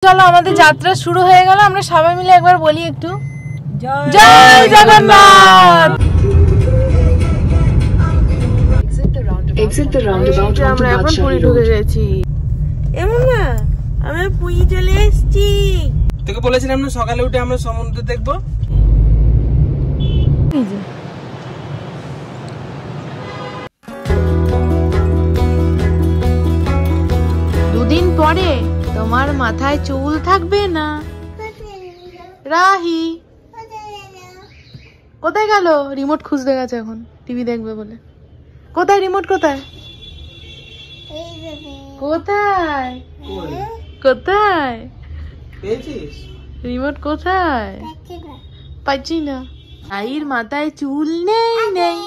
চলো আমাদের যাত্রা শুরু হয়ে গেল। আমরা সবাই মিলে একবার বলি একটু জয় জগন্নাথ। আমরা এখন পুরী ঢুকে গেছি। এমন না আমরা পুরী চলে এসেছি। তোকে বলেছিলাম না সকালে উঠে আমরা সমুদ্র দেখবো। দুদিন পরে তোমার মাথায় চুল থাকবে না। রাহি কোথায় গেল? রিমোট খুঁজতে গেছে এখন টিভি দেখবে বলে। কোথায় রিমোট? কোথায় কোথায় কোথায় পেয়েছিস রিমোট? কোথায় পাচ্ছি না। আইর মাথায় চুল নেই নেই।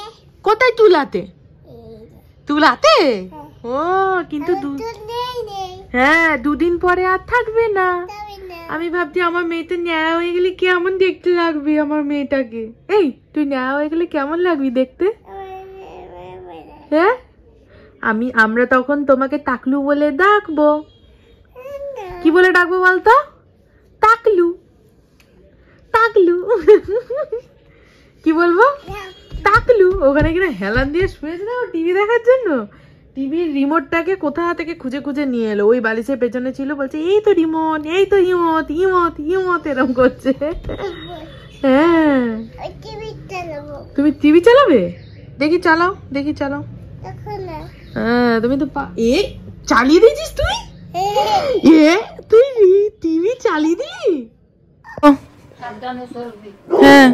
কোথায় চুলাতে? চুলাতে? ও কিন্তু হ্যাঁ দুদিন পরে আর থাকবে না। আমি ভাবছি আমার মেয়েটা ন্যাড়া হয়ে গেলে কেমন দেখতে লাগবে আমার মেয়েটাকে। এই তুই ন্যাড়া হয়ে গেলে কেমন লাগবি দেখতে? হ্যাঁ আমরা তখন তোমাকে টাকলু বলে ডাকবো। কি বলে ডাকবো বলতো? টাকলু টাকলু কি বলবো? টাকলু। ওখানে কিনা হেলান দিয়ে শুয়েছে না টিভি দেখার জন্য। টিভির রিমোটটাকে কোথা থেকে খুঁজে খুঁজে নিয়ে এলো। ওই বালিশের পেছনে ছিল, বলছে এই তো রিমোট, এই তো ইমত ইমত ইমত এরকম করছে। হ্যাঁ তুমি টিভি চালাবে? দেখি চালাও, দেখি চালাও। হ্যাঁ তুমি তো এ চালিয়ে দিয়েছিস তুই। এ তুই টিভি চালিয়ে দিলি? হ্যাঁ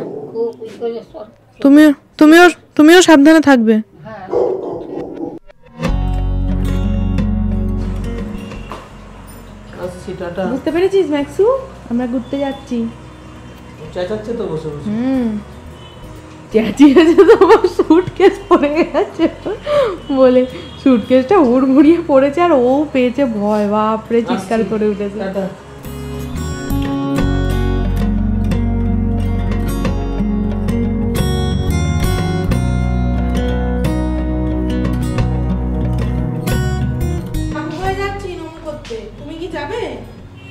তুমিও সাবধানে থাকবে। বুঝতে পেরেছিস ম্যাক্সু? আমরা ঘুরতে যাচ্ছি। চেঁচাচ্ছে তো বসে বসে। চেঁচিয়েছে তো আমার সুটকেস পড়ে গেছে বলে। সুটকেসটা হুড়মুড়িয়ে পড়েছে আর ও পেয়েছে ভয়। বাপরে চিৎকার করে উঠেছে। তুমি কি যাবে?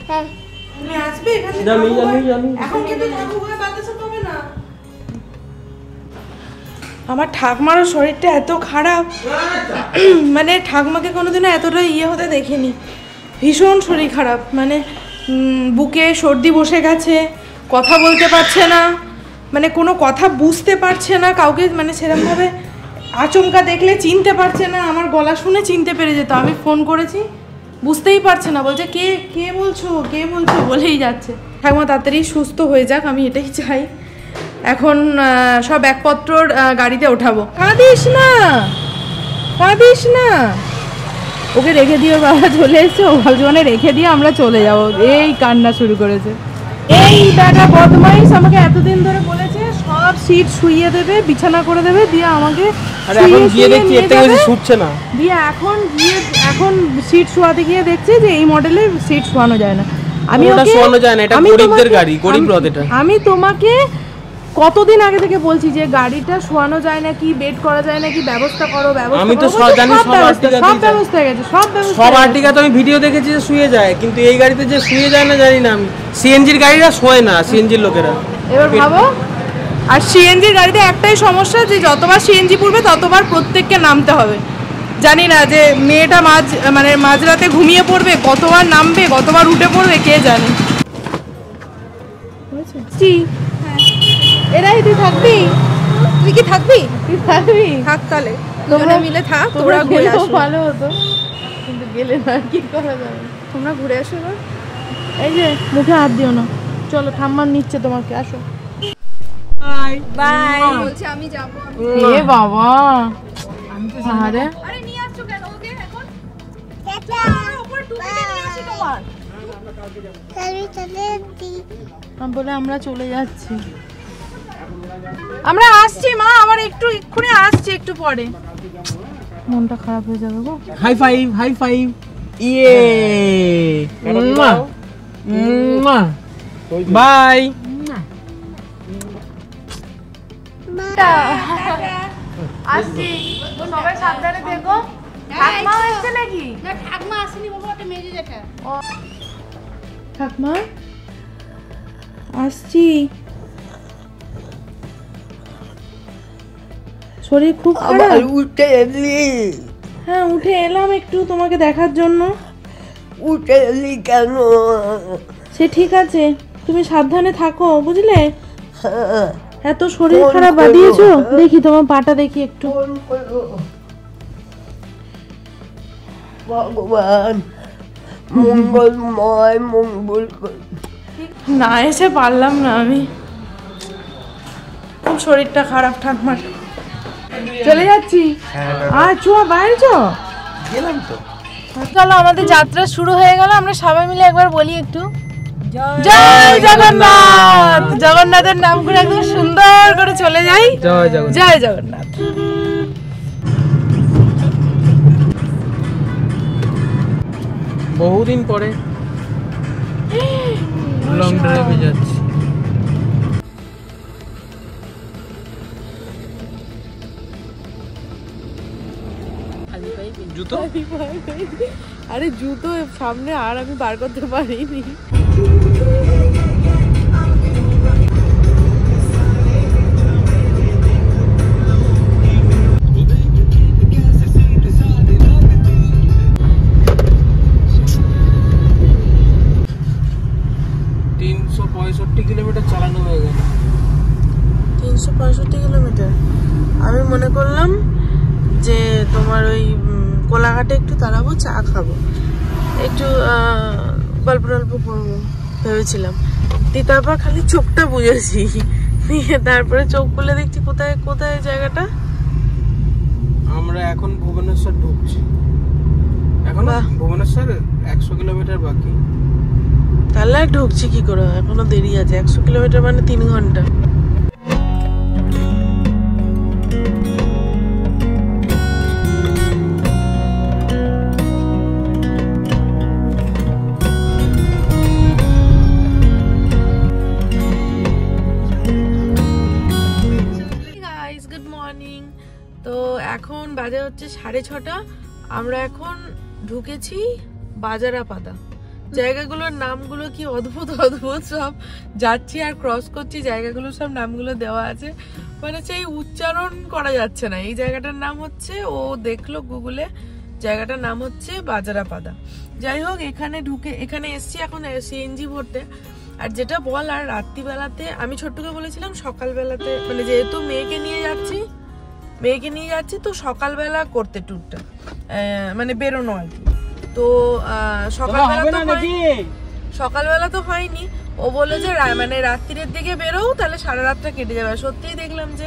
হ্যাঁ তুমি আসবে এখানে? এখন কিন্তু পাবে না। আমার ঠাকমারও শরীরটা এত খারাপ, মানে ঠাকমাকে কোনোদিনও এতটা হতে দেখিনি। ভীষণ শরীর খারাপ, মানে বুকে সর্দি বসে গেছে, কথা বলতে পারছে না, মানে কোনো কথা বুঝতে পারছে না কাউকে, মানে সেরকমভাবে আচমকা দেখলে চিনতে পারছে না। আমার গলা শুনে চিনতে পেরে যেত। আমি ফোন করেছি, বুঝতেই পারছে না, বলছে কে কে বলছো কে বলছো বলেই যাচ্ছে। ঠাকুমা তাড়াতাড়ি সুস্থ হয়ে যাক, আমি এটাই চাই। এখন সব ব্যাগপত্র গাড়িতে ওঠাবো। কাঁদিস না কাঁদিস না, ওকে রেখে দিয়ে ওর বাবা চলে এসছে। ও ভাবছে রেখে দিয়ে আমরা চলে যাবো। এই কান্না শুরু করেছে। এই টাকা বদমাইশ আমাকে এতদিন ধরে বলেছে সব সিট শুইয়ে দেবে, বিছানা করে দেবে, দিয়ে আমাকে দিয়ে এখন সিট শোয়াতে গিয়ে দেখছে যে এই মডেলের সিট শোয়ানো যায় না। আমি তোমাকে কতদিন আগে থেকে বলছি যে গাড়িটা শোয়ানো যায় না, কি বেড করা যায় না, কি ব্যবস্থা করো। আমি তো সব জানি, সব ব্যবস্থা হয়ে গেছে, সব আর্টিকা তো আমি ভিডিও দেখেছি যে শুয়ে যায়, কিন্তু এই গাড়িতে যে শুয়ে যায় না জানি না। আমি সিএনজির গাড়িরা শোয় না, সিএনজির লোকেরা। এবার ভাবো, আর সিএনজির গাড়িতে একটাই সমস্যা যে যতবার সিএনজি পুড়বে ততবার প্রত্যেককে নামতে হবে। জানি না যে মেয়েটা মাঝরাতে ঘুমিয়ে পড়বে, কতবার নামবে, কতবার উঠে পড়বে, কে জানে। এরাই তুই থাকবি? তুই কি থাকবি? থাক তাহলে, তোমরা মিলে থাক। তোমরা ঘুরে আসো, ভালো হতো, কিন্তু গেলে না, কি করা যাবে। তোমরা ঘুরে আসো এবার। এই যে মুখে হাত দিও না। চলো ঠাম্মা নিচ্ছে তোমাকে, আসো। বাই বাই বলছি, আমি যাব। এ বাবা, আরে আরে নিয়ে আসছো কেন ওকে এখন? টাটা উপরে টুপিটা নিয়ে আসি তোমার। আমি বলে আমরা চলে যাচ্ছি। আমরা আসছি মা, আমার এক্ষুনি আসছি, একটু পরে। মনটা খারাপ হয়ে যাবে গো। High five, high five. ইয়ে বাই। আসছি, সবাই সাবধানে থেকো। ঠাকমা এসেছে নাকি? না ঠাকমা আসেনি বাবা, ওটা মেজে জেঠা। ঠাকমা আসছি। শরীর খুব খারাপ। উঠে এলি? হ্যাঁ উঠে এলাম একটু তোমাকে দেখার জন্য। উঠে এলি কেন? সে ঠিক আছে, তুমি সাবধানে থাকো বুঝলে। হ্যাঁ, এত শরীর খারাপ বাদিয়েছো, দেখি তোমার পাটা দেখি একটু। ফোন করো। ভগবান মঙ্গলময় মঙ্গল করো। না এসে পারলাম না, আমি খুব শরীরটা খারাপ ঠাকমার। চলে যাচ্ছি। আর চ বাইরে চ। গেলাম তো। চলো আমাদের যাত্রা শুরু হয়ে গেল, আমরা সবাই মিলে একবার বলি একটু জয় জগন্নাথ। জগন্নাথের নাম করে একদম সুন্দর করে চলে যাই। জয় জগন্নাথ। জয় জগন্নাথ। বহুদিন পরে লং ড্রাইভে যাচ্ছি। জুতো? আরে জুতো সামনে আর আমি বার করতে পারিনি। 365 কিলোমিটার চালানো হয়ে গেল। 365 কিলোমিটার। আমি মনে করলাম যে তোমার ওই কোলাঘাটে একটু দাঁড়াবো, চা খাবো, একটু গল্প টল্প করবো ভেবেছিলাম। তারপর খালি চোখটা বুঝেছি, তারপরে চোখ খুলে দেখছি কোথায় কোথায় জায়গাটা। আমরা এখন ভুবনেশ্বর ঢুকছি। এখন ভুবনেশ্বর 100 কিলোমিটার বাকি। তাহলে ঢুকছি কি করে, এখনো দেরি আছে। 100 কিলোমিটার মানে 3 ঘন্টা। Good morning. তো এখন বাজে হচ্ছে 6:30। আমরা এখন ঢুকেছি বাজারাপাদা। জায়গাগুলোর নামগুলো কি অদ্ভুত অদ্ভুত, সব যাচ্ছি আর ক্রস করছি, জায়গাগুলোর সব নামগুলো দেওয়া আছে, মানে সেই উচ্চারণ করা যাচ্ছে না। এই জায়গাটার নাম হচ্ছে, ও দেখলো গুগলে, জায়গাটার নাম হচ্ছে বাজারাপাদা। যাই হোক, এখানে এসছি এখন সিএনজি ভরতে। আর যেটা বল, আর রাত্রিবেলাতে আমি ছোট্টকে বলেছিলাম সকালবেলাতে, মানে যেহেতু মেয়েকে নিয়ে যাচ্ছি তো সকালবেলা করতে ট্যুরটা, মানে বেরোনো আর কি। তো সকালবেলা তো হয়নি। ও বললো যে মানে রাত্রির দিকে বেরোও, তাহলে সারা রাতটা কেটে যাবে। সত্যিই দেখলাম যে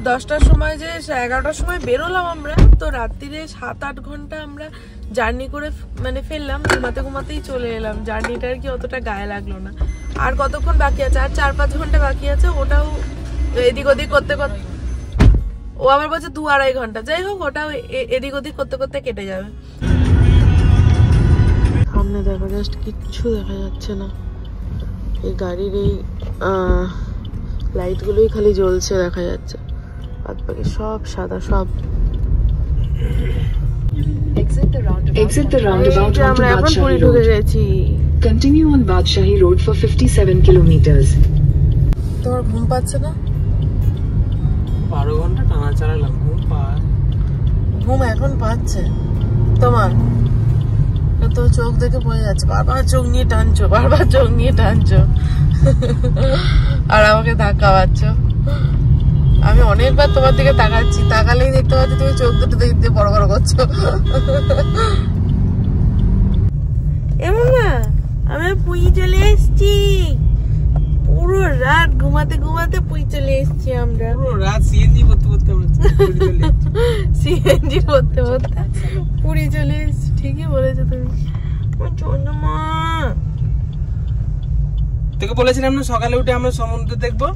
10টার সময়, যে 11টার সময় বেরোলাম আমরা, তো রাত্রিরে 7-8 ঘন্টা আমরা জার্নি করে মানে ফেললাম। ঘুমাতে ঘুমাতেই চলে এলাম। জার্নিটা আর কি অতটা গায়ে লাগলো না। আর কতক্ষণ বাকি আছে? আর 4-5 ঘন্টা বাকি আছে। ওটাও এদিক ওদিক করতে করতে, ও আবার বলছে 2-2.5 ঘন্টা। যাই হোক, ওটাও এদিক ওদিক করতে করতে কেটে যাবে। সামনে দেখো, জাস্ট কিচ্ছু দেখা যাচ্ছে না। এই গাড়ির এই লাইট গুলোই খালি জ্বলছে দেখা যাচ্ছে, বাদ বাকি সব সাদা। সব Exit the roundabout onto আমরা এখন পুরী Badshahi ঢুকে Road. গেছি। Continue on Badshahi Road for 57 kilometers. তোমার ঘুম পাচ্ছে না? 12 ঘন্টা টানা চালালাম, ঘুম এখন পাচ্ছে তোমার? তো চোখ দেখে বোঝা যাচ্ছে, বারবার চোখ নিয়ে টানছো আর আমাকে ধাক্কাচ্ছ। আমি অনেকবার তোমার দিকে তাকাচ্ছি, তাকালেই দেখতে পাচ্ছি তুমি চোখ দুটো দেখতে বড় বড় করছো। এমন না, আমি পুরী চলে এসছি। পুরো রাত ঘুমাতে ঘুমাতে পুরী চলে এসছি আমরা। পুরো রাত সিএনজি করতে করতে পুরী চলে এসছি। ঠিকই বলেছো তুমি। তোকে বলেছিলাম না সকালে উঠে আমরা সমুদ্র দেখবো।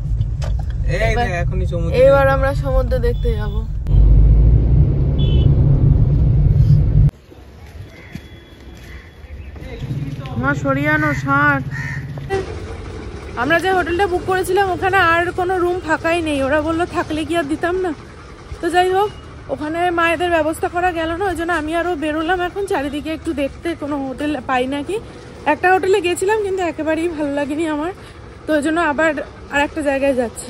এখনই সমুদ্র, এবার আমরা সমুদ্র দেখতে যাব। মা সরিয়ানো 60। আমরা যে হোটেলটা বুক করেছিলাম ওখানে আর কোনো রুম ফাঁকাই নেই। ওরা বললো থাকলে কি আর দিতাম না। তো যাই হোক, ওখানে মায়েদের ব্যবস্থা করা গেল না, ওই জন্য আমি আরও বেরোলাম এখন চারিদিকে একটু দেখতে, কোনো হোটেল পাই নাকি। একটা হোটেলে গেছিলাম কিন্তু একেবারেই ভালো লাগেনি আমার, তো ওই জন্য আবার আর একটা জায়গায় যাচ্ছি।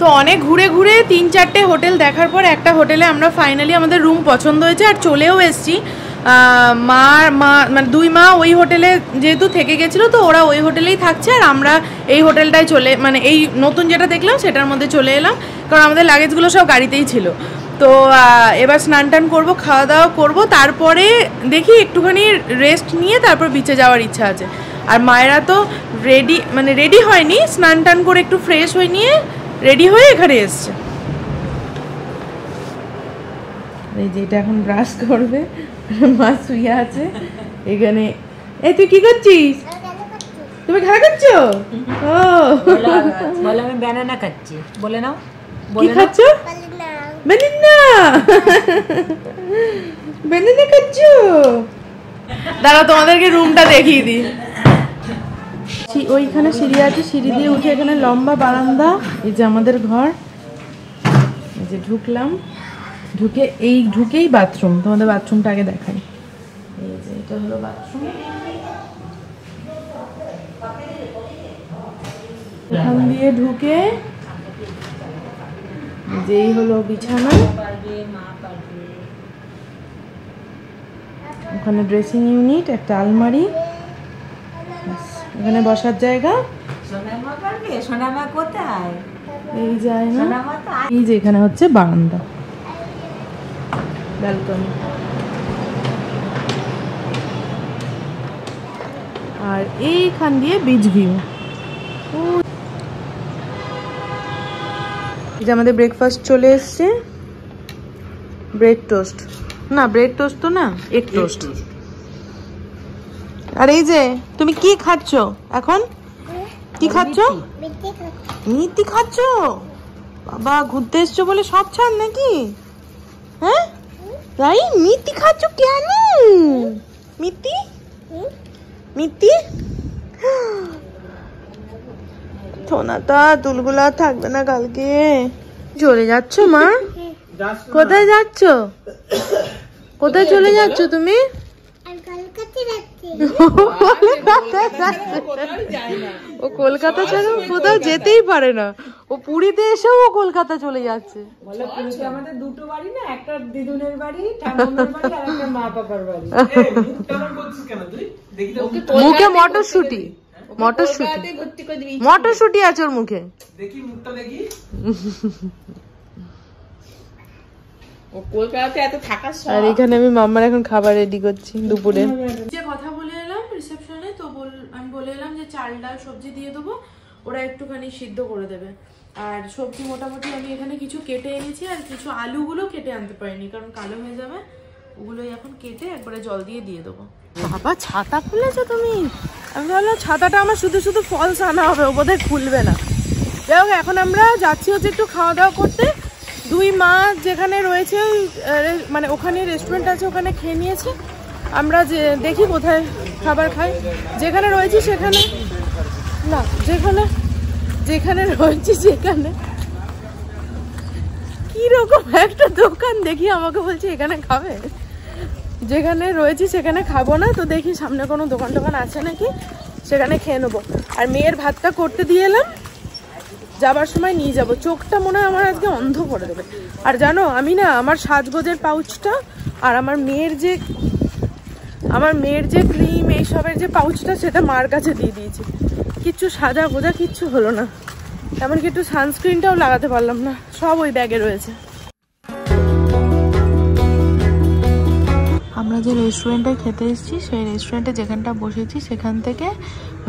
তো অনেক ঘুরে ঘুরে 3-4টে হোটেল দেখার পর একটা হোটেলে আমরা ফাইনালি আমাদের রুম পছন্দ হয়েছে আর চলেও এসেছি। মানে দুই মা ওই হোটেলে যেহেতু থেকে গেছিলো, তো ওরা ওই হোটেলেই থাকছে আর আমরা এই হোটেলটায় মানে এই নতুন যেটা দেখলাম সেটার মধ্যে চলে এলাম, কারণ আমাদের লাগেজগুলো সব গাড়িতেই ছিল। তো এবার স্নান টান করবো, খাওয়া দাওয়া করবো, তারপরে দেখি একটুখানি রেস্ট নিয়ে তারপর বিচে যাওয়ার ইচ্ছা আছে। আর মায়েরা তো রেডি হয়নি, স্নান টান করে একটু ফ্রেশ হয়ে নিয়ে রেডি হয়ে এখানে এসছে। এই যে এটা এখন ব্রাশ করবে, মা শুয়ে আছে এখানে। এই তুই কি করছিস? তুমি খেলা করছো? ও বলে আমি ব্যানানা খাচ্ছি, বলে নাও। কি খাচ্ছো? ব্যানানা। ব্যানানা খাচ্ছো? দাঁড়া তোমাদেরকে রুমটা দেখিয়ে দিই। ওইখানে সিঁড়ি আছে, সিঁড়ি দিয়ে উঠে এখানে লম্বা বারান্দা। এই যে আমাদের ঘর, এই যে ঢুকলাম, ঢুকেই বাথরুম। তোমাদের বাথরুমটা আগে দেখাই। এই যে এটা হলো বাথরুম, এখান দিয়ে ঢুকে যেই হলো বিছানা, ওখানে ড্রেসিং ইউনিট, একটা আলমারি, এখানে বসার জায়গা। সোনামা কোথায়? এই জায়গা, এই যে এখানে হচ্ছে বারান্দা, ব্যালকনি। আর এইখান দিয়ে বিচ ভিউ। এই যে আমাদের ব্রেকফাস্ট চলে এসছে, ব্রেড টোস্ট, না ব্রেড টোস্ট তো না, এগ টোস্ট। আর এই যে তুমি কি খাচ্ছ এখন? কি খাচ্ছ? মিষ্টি খাচ্ছ? বাবা ঘুরতে এসছো বলে সব ছাড় নাকি? হ্যাঁ তাই মিষ্টি খাচ্ছ কেন? মিষ্টি মিষ্টি সোনাটা দুলগুলা থাকবে না কালকে। চলে যাচ্ছ মা? কোথায় যাচ্ছ? কোথায় চলে যাচ্ছ তুমি? ও কলকাতা ছাড়া কোথাও যেতেই পারে না, ও পুরীতে এসেও ও কলকাতা চলে যাচ্ছে। আমাদের দুটো বাড়ি না, একটা দিদুনের বাড়ি, ঠাকুমার বাড়ি আর একটা মা বাবার বাড়ি। মুখে মটরশুটি, মটরশুটি আছে ওর মুখে। দেখি মুখটা দেখি। আর এখানে আমি মাম্মার এখন খাবার রেডি করছি দুপুরে। যে কথা বলে এলাম রিসেপশনে, তো আমি বলে এলাম যে চাল ডাল সবজি দিয়ে দেবো, ওরা একটুখানি সিদ্ধ করে দেবে। আর সবজি মোটামুটি আমি এখানে কিছু কেটে এনেছি, আর কিছু আলুগুলো কেটে আনতে পারিনি কারণ কালো হয়ে যাবে, ওগুলোই এখন কেটে একবারে জল দিয়ে দেবো। বাবা ছাতা খুলেছো তুমি? আমি ভাবলাম ছাতাটা আমার শুধু শুধু ফলস আনা হবে, ও বোধহয় খুলবে না। যাই হোক এখন আমরা যাচ্ছি হচ্ছে একটু খাওয়া দাওয়া করতে। দুই মা যেখানে রয়েছে মানে ওখানে রেস্টুরেন্ট আছে, ওখানে খেয়ে নিয়েছে। আমরা যে দেখি কোথায় খাবার খাই, যেখানে রয়েছি সেখানে না, যেখানে রয়েছি সেখানে কিরকম একটা দোকান দেখি আমাকে বলছে এখানে খাবে, যেখানে রয়েছি সেখানে খাবো না। তো দেখি সামনে কোনো দোকান টোকান আছে নাকি, সেখানে খেয়ে নেবো। আর মেয়ের ভাতটা করতে দিয়ে এলাম, যাবার সময় নিয়ে যাব। চোখটা মনে হয় আমার আজকে অন্ধ করে দেবে। আর জানো আমি না আমার সাজগোজের পাউচটা আর আমার মেয়ের যে ক্রিম এইসবের যে পাউচটা, সেটা মার কাছে দিয়ে দিয়েছি। কিচ্ছু সাজা গোজা কিচ্ছু হলো না, এমনকি একটু সানস্ক্রিনটাও লাগাতে পারলাম না, সব ওই ব্যাগে রয়েছে। আমরা যে রেস্টুরেন্টে খেতে এসেছি, সেই রেস্টুরেন্টে যেখানটা বসেছি সেখান থেকে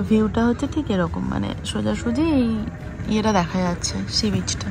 ভিউটা হচ্ছে ঠিক এরকম, মানে সোজাসুজি এই ইয়েটা দেখা যাচ্ছে, সি বিচটা।